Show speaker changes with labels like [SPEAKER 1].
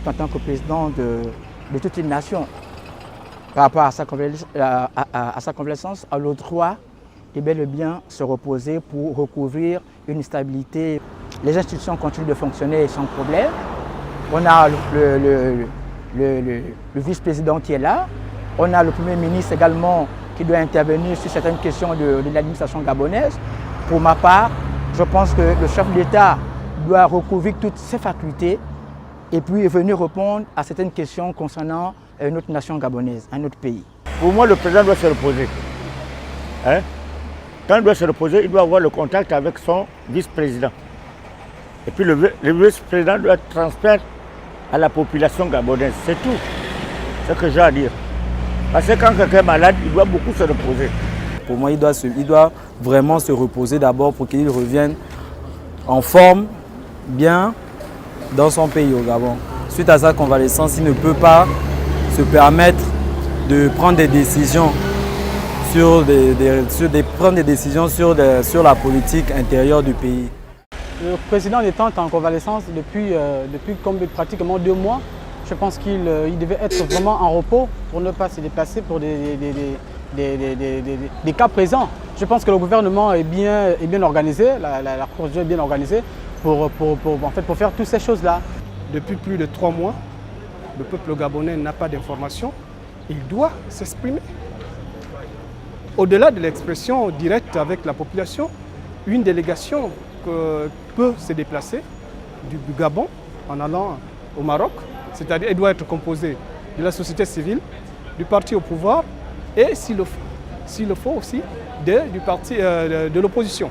[SPEAKER 1] en tant que président de toute une nation. Par rapport à sa convalescence, a le droit de bel et bien se reposer pour recouvrir une stabilité. Les institutions continuent de fonctionner sans problème. On a le vice-président qui est là. On a le Premier ministre également qui doit intervenir sur certaines questions de l'administration gabonaise. Pour ma part, je pense que le chef d'État doit recouvrir toutes ses facultés et puis venir répondre à certaines questions concernant notre nation gabonaise, un autre pays.
[SPEAKER 2] Pour moi, le président doit se reposer. Hein? Quand il doit se reposer, il doit avoir le contact avec son vice-président. Et puis le vice-président doit transmettre à la population gabonaise. C'est tout ce que j'ai à dire. Parce que quand quelqu'un est malade, il doit beaucoup se reposer.
[SPEAKER 3] Pour moi, il doit vraiment se reposer d'abord pour qu'il revienne en forme, bien, dans son pays au Gabon. Suite à sa convalescence, il ne peut pas se permettre de prendre des décisions sur la politique intérieure du pays.
[SPEAKER 4] Le président étant en convalescence depuis pratiquement 2 mois, je pense qu'il devait être vraiment en repos pour ne pas se déplacer pour des cas présents. Je pense que le gouvernement est bien organisé, la procédure est bien organisée pour faire toutes ces choses-là.
[SPEAKER 5] Depuis plus de 3 mois, le peuple gabonais n'a pas d'informations. Il doit s'exprimer. Au-delà de l'expression directe avec la population, une délégation peut se déplacer du Gabon en allant au Maroc. C'est-à-dire qu'elle doit être composée de la société civile, du parti au pouvoir et, s'il le faut aussi, de l'opposition.